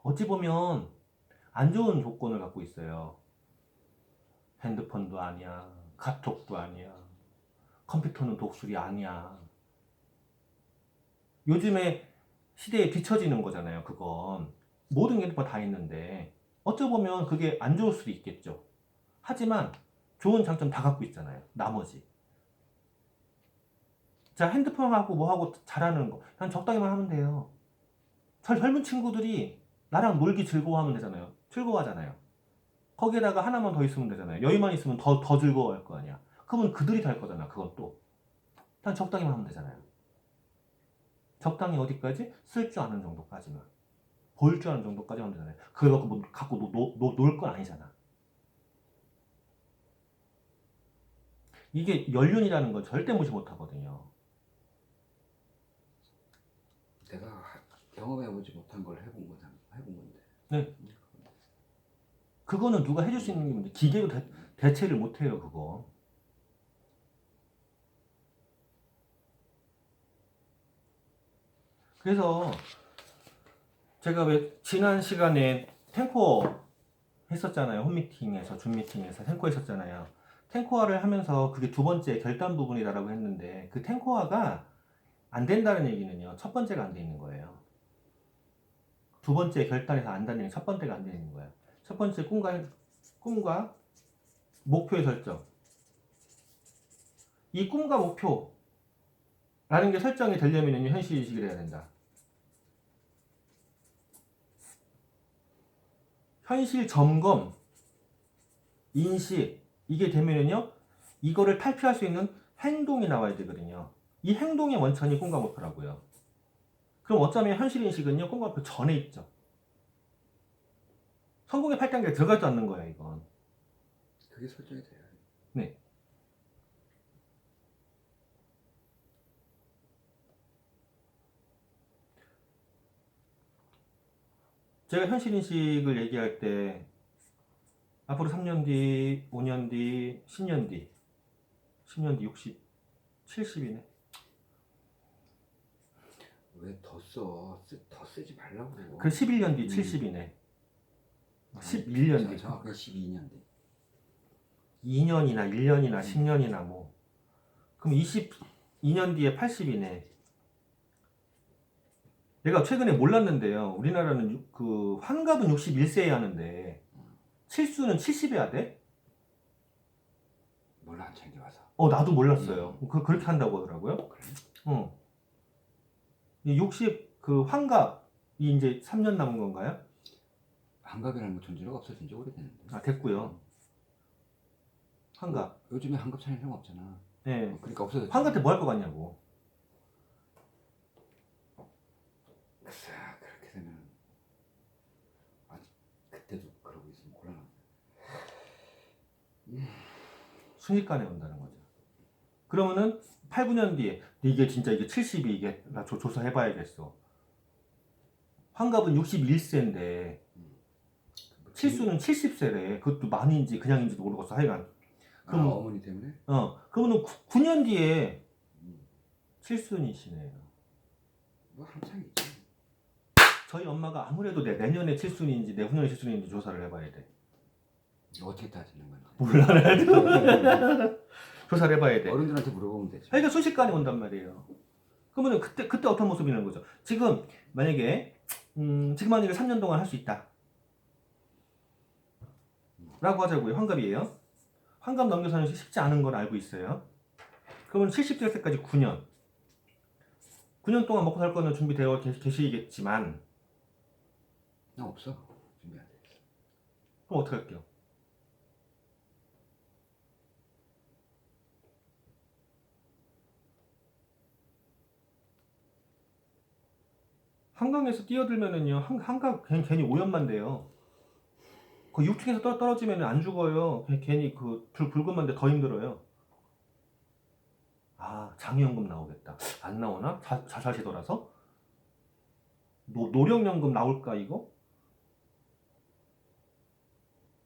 어찌 보면 안 좋은 조건을 갖고 있어요. 핸드폰도 아니야, 카톡도 아니야, 컴퓨터는 독수리 아니야. 요즘에 시대에 뒤처지는 거잖아요. 그건 모든 게 다 있는데 어쩌보면 그게 안 좋을 수도 있겠죠. 하지만 좋은 장점 다 갖고 있잖아요. 나머지. 자, 핸드폰하고 뭐하고 잘하는 거 그냥 적당히만 하면 돼요. 젊은 친구들이 나랑 놀기 즐거워하면 되잖아요. 즐거워하잖아요. 거기에다가 하나만 더 있으면 되잖아요. 여유만 있으면 더 즐거워할 거 아니야. 그러면 그들이 다 할 거잖아. 그건 또. 난 적당히만 하면 되잖아요. 적당히 어디까지? 쓸 줄 아는 정도까지만. 볼 줄 아는 정도까지 하면 되잖아요. 그거 갖고 놀 건 아니잖아. 이게 연륜이라는 건 절대 무시 못 하거든요. 내가 경험해보지 못한 걸 해본 건데. 네. 그거는 누가 해줄 수 있는 게 뭔데? 기계로 대체를 못 해요, 그거. 그래서 제가 왜 지난 시간에 탱커 했었잖아요. 홈미팅에서, 줌미팅에서 탱커 했었잖아요. 탱커화를 하면서 그게 두 번째 결단 부분이다라고 했는데 그 탱커화가 안 된다는 얘기는요. 첫 번째가 안 돼 있는 거예요. 두 번째 결단에서 안 된다는 얘기는 첫 번째가 안 돼 있는 거예요. 첫 번째 꿈과 목표의 설정. 이 꿈과 목표라는 게 설정이 되려면 현실 인식을 해야 된다. 현실 점검, 인식 이게 되면은요 이거를 탈피할 수 있는 행동이 나와야 되거든요. 이 행동의 원천이 꿈과 목표라고요. 그럼 어쩌면 현실 인식은요 꿈과 목표 전에 있죠. 성공의 8단계에 들어가지도 않는 거예요 이건. 그게 설정이 돼요. 네. 제가 현실 인식을 얘기할 때 앞으로 3년 뒤, 5년 뒤, 10년 뒤 10년 뒤 60, 70이네. 왜 더 써? 더 쓰지 말라고. 그 11년 뒤 70이네. 11년 뒤. 정확하게 12년 뒤. 2년이나 1년이나 10년이나 뭐. 그럼 22년 뒤에 80이네. 내가 최근에 몰랐는데요. 우리나라는 그 환갑은 61세에 하는데 칠수는 70해야 돼? 몰라 안 챙겨와서. 나도 몰랐어요. 그렇게 한다고 하더라고요. 그래? 60 그 환갑이 이제 3년 남은 건가요? 환갑이라는 뭐 존재가 없어진 지 오래됐는데. 아, 됐고요. 환갑. 요즘에 환갑 차이는 좀 없잖아. 네. 그러니까 없어졌지. 환갑 때 뭐 할 것 같냐고. 글쎄, 그렇게 되면 아직 그때도 그러고 있으면 곤란하다. 순식간에 온다는 거죠. 그러면은 8, 9년 뒤에 이게 진짜 이게 70이 이게 나 조사해봐야겠어. 환갑은 61세인데 칠수는 70세래. 그것도 만인지 그냥인지도 모르겠어. 하여간. 그럼 어머니 때문에? 그러면은 9년 뒤에 칠순이시네요. 뭐 한창 있지. 저희 엄마가 아무래도 내년에 칠순인지 내후년에 칠순인지 조사를 해봐야 돼. 어떻게 따지는 건데? 몰라. 조사를 해봐야 돼. 어른들한테 물어보면 되지. 그러니까 순식간에 온단 말이에요. 그러면 그때 어떤 모습이 있는 거죠? 지금 만약에 지금 만약에 3년 동안 할 수 있다. 라고 하자고요. 환갑이에요. 환갑 넘겨서는 쉽지 않은 건 알고 있어요. 그러면 70살 때까지 9년. 9년 동안 먹고 살 거는 준비되어 계시겠지만 나 없어. 준비 안 돼. 그럼 어떻게 할게요? 한강에서 뛰어들면은요 한강 괜히 오염만 돼요. 그 6층에서 떨어지면 안 죽어요. 괜히 그 불금한데 더 힘들어요. 아, 장애연금 나오겠다. 안 나오나? 자살 시도라서? 노령연금 나올까 이거?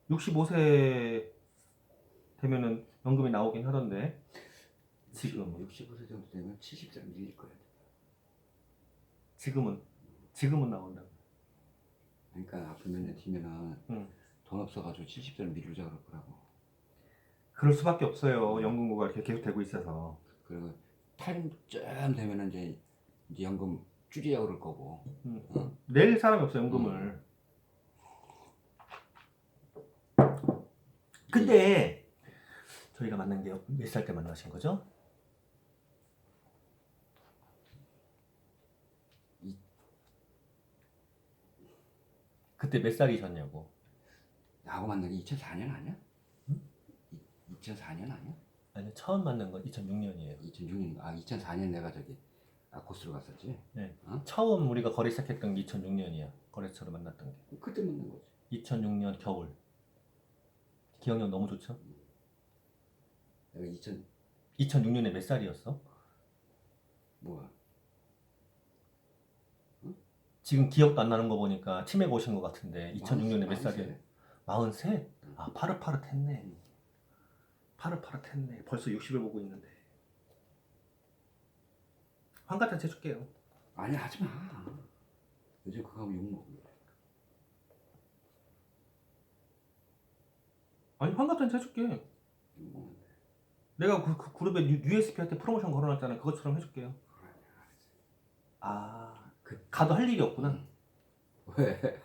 65세 되면은 연금이 나오긴 하던데 지금 65세 정도 되면 70살 밀릴 거야. 지금은 나온다. 그러니까 앞으로 몇 년 뒤면은 돈 없어가지고 70살 미루자 그럴 거라고. 그럴 수밖에 없어요. 연금고가 이렇게 계속 되고 있어서. 그리고 탈임쯤 되면은 이제 연금 줄이자 그럴 거고. 낼 사람이 없어요 연금을. 근데 저희가 만난 게 몇 살 때 만나신 거죠? 그때 몇 살이셨냐고. 나하고 만난 게 2004년 아니야? 2004년 아니야? 아니 처음 만난 건 2006년이에요. 2006년. 2004년 내가 저기 아코스로 갔었지. 네. 어? 처음 우리가 거래 시작했던 게 2006년이야. 거래처로 만났던 게. 그때 만난 거지. 2006년 겨울. 기억력 너무 좋죠? 내가 2006년에 몇 살이었어? 뭐야? 지금 기억도 안 나는 거 보니까 치매가 오신 것 같은데 2006년에 몇 살이에요? 43? 아 파릇파릇했네. 파릇파릇했네. 벌써 60을 보고 있는데. 환갑잔치 해줄게요. 아니 하지 마. 요즘 그거 하면 욕 먹어. 아니 환갑잔치 해줄게. 내가 그 그룹에 USP한테 프로모션 걸어놨잖아. 그것처럼 해줄게요. 아, 가도 할 일이 없구나. 왜?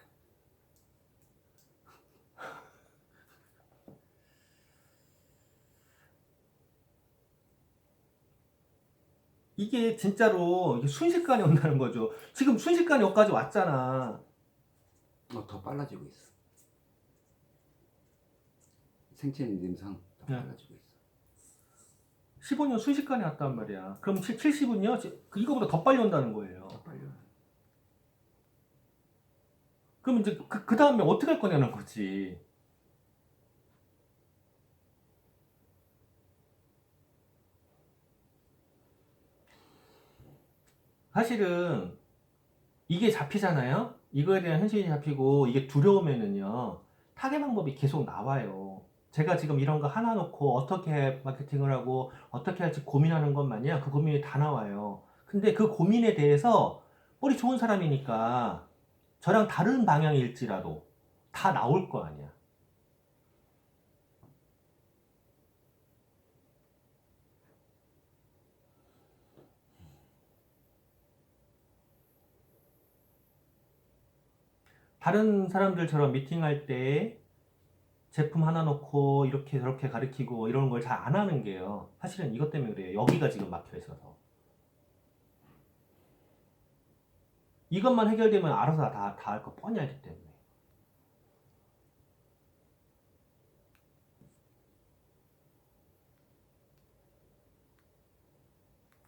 이게 진짜로 이게 순식간에 온다는 거죠. 지금 순식간에 여기까지 왔잖아. 더 빨라지고 있어. 생체 리듬상 더 네. 빨라지고 있어. 15년 순식간에 왔단 말이야. 그럼 70은요? 이거보다 더 빨리 온다는 거예요. 더 빨리. 그럼 이제 그 다음에 어떻게 할 거냐는 거지. 사실은 이게 잡히잖아요. 이거에 대한 현실이 잡히고 이게 두려우면은요 타개 방법이 계속 나와요. 제가 지금 이런 거 하나 놓고 어떻게 마케팅을 하고 어떻게 할지 고민하는 것만이야. 그 고민이 다 나와요. 근데 그 고민에 대해서 머리 좋은 사람이니까 저랑 다른 방향일지라도 다 나올 거 아니야. 다른 사람들처럼 미팅할 때 제품 하나 놓고 이렇게 저렇게 가르치고 이런 걸 잘 안 하는 게요. 사실은 이것 때문에 그래요. 여기가 지금 막혀 있어서. 이것만 해결되면 알아서 다 할 거 뻔히 알기 때문에.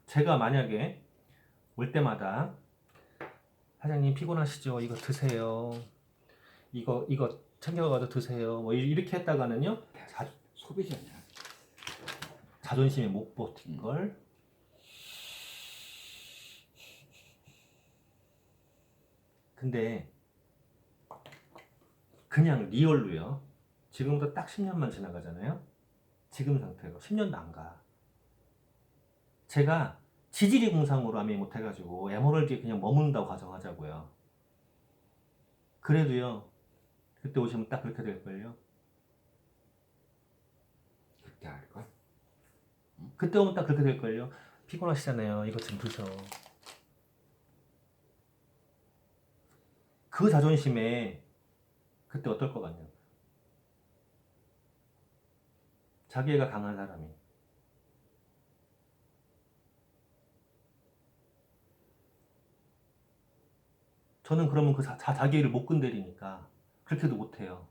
제가 만약에 올 때마다 사장님 피곤하시죠? 이거 드세요. 이거 챙겨가서 드세요. 뭐 이렇게 했다가는요. 소비자냐? 자존심이 못 버틴 걸. 근데 그냥 리얼로요. 지금부터 딱 10년만 지나가잖아요. 지금 상태로 10년도 안 가. 제가 지질이 공상으로 아미 못해가지고 에머럴드에 그냥 머문다고 가정하자고요. 그래도요. 그때 오시면 딱 그렇게 될걸요. 그때 알걸? 그때 오면 딱 그렇게 될걸요. 피곤하시잖아요. 이거 좀 드셔. 그 자존심에 그때 어떨 것 같냐. 자기애가 강한 사람이. 저는 그러면 그 자기애를 못 건드리니까 그렇게도 못해요.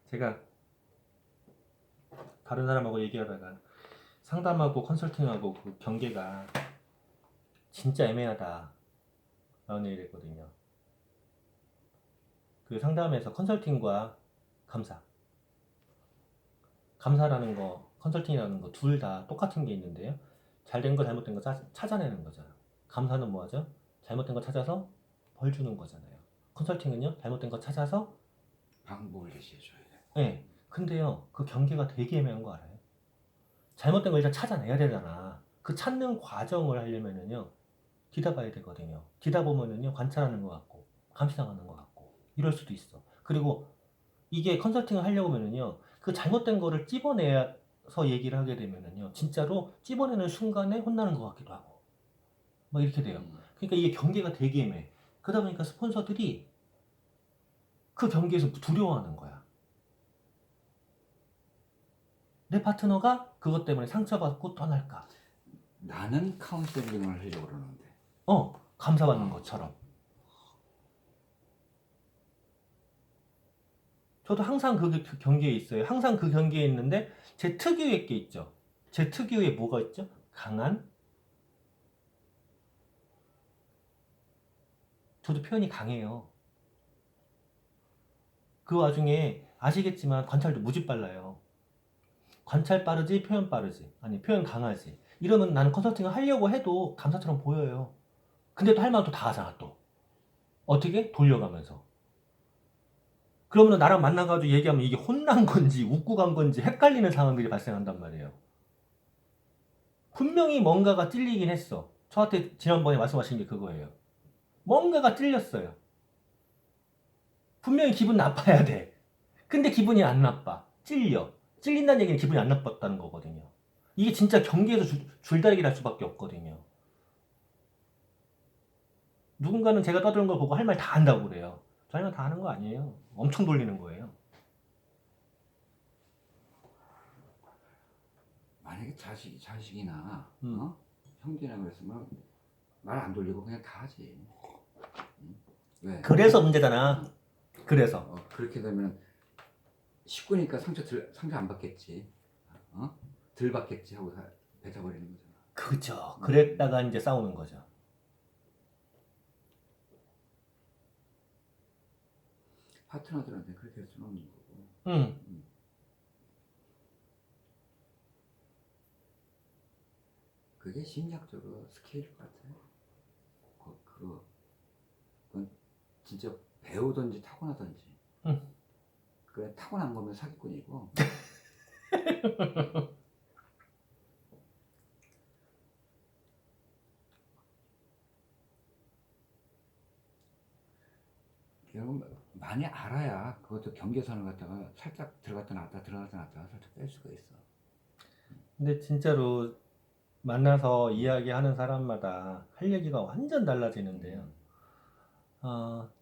제가 다른 사람하고 얘기하다가 상담하고 컨설팅하고 그 경계가 진짜 애매하다 라는 얘기를 했거든요. 그 상담에서 컨설팅과 감사라는 거, 컨설팅이라는 거 둘 다 똑같은 게 있는데요. 잘된 거 잘못된 거 찾아내는 거잖아요. 감사는 뭐하죠? 잘못된 거 찾아서 벌 주는 거잖아요. 컨설팅은요, 잘못된 거 찾아서 방법을 제시해줘야 돼. 네. 근데요, 그 경계가 되게 애매한 거 알아요? 잘못된 걸 일단 찾아내야 되잖아. 그 찾는 과정을 하려면은요, 뒤다 봐야 되거든요. 뒤다 보면은요, 관찰하는 것 같고, 감시당하는 것 같고, 이럴 수도 있어. 그리고 이게 컨설팅을 하려고 하면은요, 그 잘못된 거를 찝어내서 얘기를 하게 되면은요, 진짜로 찝어내는 순간에 혼나는 것 같기도 하고, 막 이렇게 돼요. 그러니까 이게 경계가 되게 애매해. 그러다 보니까 스폰서들이 그 경계에서 두려워하는 거야. 내 파트너가 그것 때문에 상처받고 떠날까? 나는 카운셀링을 하려고 그러는데. 감사받는 것처럼. 저도 항상 그 경계에 있어요. 항상 그 경계에 있는데 제 특유의 게 있죠. 제 특유의 뭐가 있죠? 강한? 저도 표현이 강해요. 그 와중에 아시겠지만 관찰도 무지 빨라요. 관찰 빠르지 표현 빠르지 아니 표현 강하지 이러면 나는 컨설팅을 하려고 해도 감사처럼 보여요. 근데 또 할 말은 또 다 하잖아 또. 어떻게? 돌려가면서. 그러면 나랑 만나가지고 얘기하면 이게 혼난 건지 웃고 간 건지 헷갈리는 상황들이 발생한단 말이에요. 분명히 뭔가가 찔리긴 했어. 저한테 지난번에 말씀하신 게 그거예요. 뭔가가 찔렸어요. 분명히 기분 나빠야 돼. 근데 기분이 안 나빠. 찔려. 찔린다는 얘기는 기분이 안 나빴다는 거거든요. 이게 진짜 경계에서 줄다리기 날 수밖에 없거든요. 누군가는 제가 떠드는 걸 보고 할 말 다 한다고 그래요. 저 할 말 다 하는 거 아니에요. 엄청 돌리는 거예요. 만약에 자식이나 음. 형제나 그랬으면 말 안 돌리고 그냥 다 하지. 응? 왜? 그래서 문제잖아. 그래서. 그렇게 되면 식구니까 상처 안 받겠지. 덜 받겠지 하고 뱉어버리는 거잖아. 그죠. 그랬다가 이제 싸우는 거죠. 파트너들한테 그렇게 할 수는 없는 거고. 응. 그게 심리학적으로 스킬일 것 같아. 그건 진짜 배우든지 타고나든지. 응. 그래 타고난 거면 사기꾼이고. 여러분 많이 알아야 그것도 경계선을 갖다가 살짝 들어갔다 나왔다 들어갔다 나왔다 살짝 뺄 수가 있어. 근데 진짜로 만나서 이야기하는 사람마다 할 얘기가 완전 달라지는데요.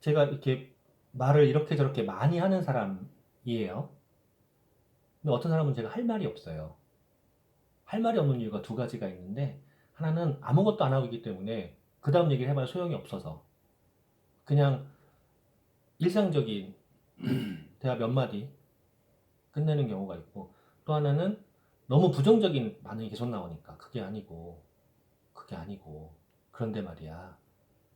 제가 이렇게 말을 이렇게 저렇게 많이 하는 사람이에요. 근데 어떤 사람은 제가 할 말이 없어요. 할 말이 없는 이유가 두 가지가 있는데, 하나는 아무것도 안 하고 있기 때문에 그 다음 얘기를 해봐야 소용이 없어서 그냥 일상적인 대화 몇 마디 끝내는 경우가 있고, 또 하나는 너무 부정적인 반응이 계속 나오니까 그게 아니고 그런데 말이야,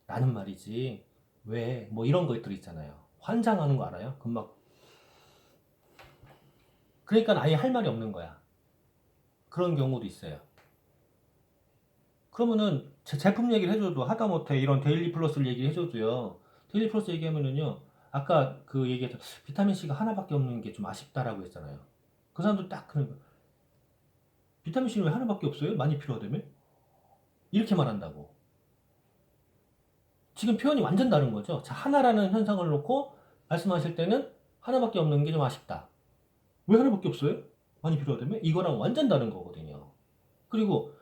나는 말이지 왜 뭐 이런 것들 있잖아요. 환장하는 거 알아요? 금방. 그러니까 아예 할 말이 없는 거야. 그런 경우도 있어요. 그러면은 제품 얘기를 해줘도, 하다못해 이런 데일리 플러스를 얘기해줘도요, 데일리 플러스 얘기하면은요, 아까 그 얘기했던 비타민C가 하나밖에 없는 게 좀 아쉽다라고 했잖아요. 그 사람도 딱 그런 거, 비타민C는 왜 하나밖에 없어요? 많이 필요하다며? 이렇게 말한다고. 지금 표현이 완전 다른 거죠. 자, 하나라는 현상을 놓고 말씀하실 때는 하나밖에 없는 게 좀 아쉽다. 왜 하나밖에 없어요? 많이 필요하다며? 이거랑 완전 다른 거거든요. 그리고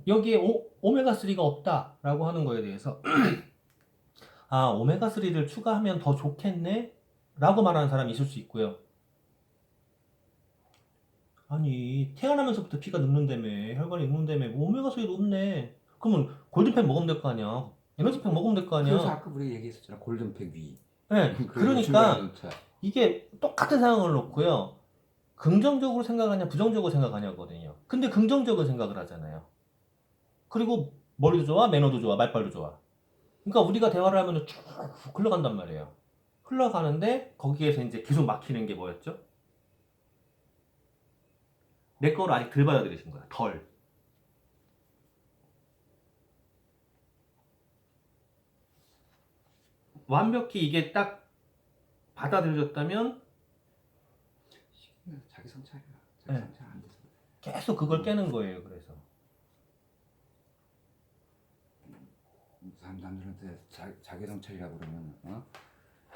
여기에 오메가3가 없다라고 하는 거에 대해서 오메가3를 추가하면 더 좋겠네? 라고 말하는 사람이 있을 수 있고요. 아니, 태어나면서부터 피가 눕는다며, 혈관이 눕는다며, 뭐 오메가3도 없네. 그러면 골든팩 먹으면 될 거 아니야. 에너지팩 먹으면 될 거 아니야. 그래서 아까 우리 얘기했었잖아. 골든팩 위. 네, 그러니까 이게 똑같은 상황을 놓고요, 긍정적으로 생각하냐 부정적으로 생각하냐거든요. 근데 긍정적으로 생각을 하잖아요. 그리고 머리도 좋아, 매너도 좋아, 말빨도 좋아. 그러니까 우리가 대화를 하면 쭉 흘러간단 말이에요. 흘러가는데 거기에서 이제 계속 막히는 게 뭐였죠? 내 거를 아직 덜 받아들이신 거야. 덜. 완벽히 이게 딱 받아들여졌다면 자기 성찰이야. 네. 자기 성찰 안 돼서. 계속 그걸 깨는 거예요. 그래서 남들한테 자기 성찰이라고 그러면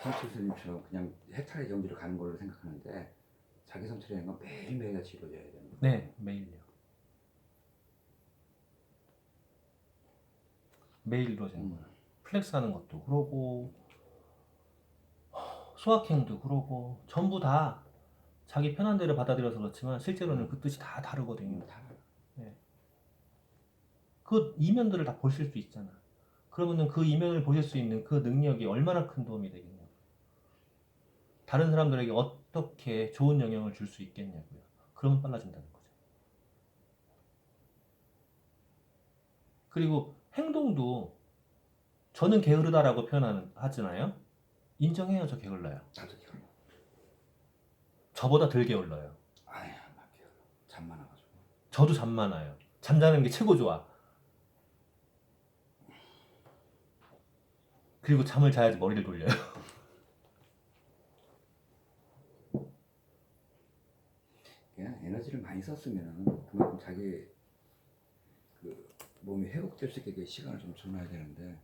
성철 스님처럼 그냥 해탈의 경지로 가는 걸로 생각하는데, 자기 성찰이라는 건 매일매일 같이 이루어져야 되는 거예요. 네, 매일요. 매일 이루어지는 거예요. 플렉스 하는 것도 그러고, 소확행도 그러고, 전부 다 자기 편한 대로 받아들여서 그렇지만 실제로는 그 뜻이 다 다르거든요. 다 네. 그 이면들을 다 보실 수 있잖아. 그러면은 그 이면을 보실 수 있는 그 능력이 얼마나 큰 도움이 되겠냐고. 다른 사람들에게 어떻게 좋은 영향을 줄 수 있겠냐고요. 그러면 빨라진다는 거죠. 그리고 행동도 저는 게으르다라고 하잖아요. 인정해요. 저 게을러요. 나도 기억나. 저보다 덜 게을러요. 아야, 나 기억나. 잠 많아가지고. 저도 잠 많아요. 잠자는 게 최고 좋아. 그리고 잠을 자야지 머리를 돌려요. 그냥 에너지를 많이 썼으면 그만큼 자기 그 몸이 회복될 수 있게 그 시간을 좀 줘놔야 되는데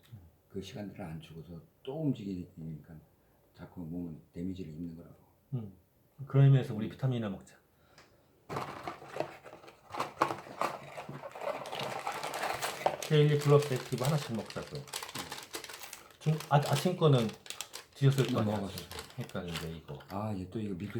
그 시간들을 안 주고서 또 움직이니까 자꾸 몸은 데미지를 입는 거라고. 그런 의미에서 우리 비타민이나 먹자. 데일리 플러스 액티브 하나씩 먹자고요. 아침 거는 드셨을 거 아니야. 먹었어. 그러니까 이제 이거. 아, 얘 또 이거 밀크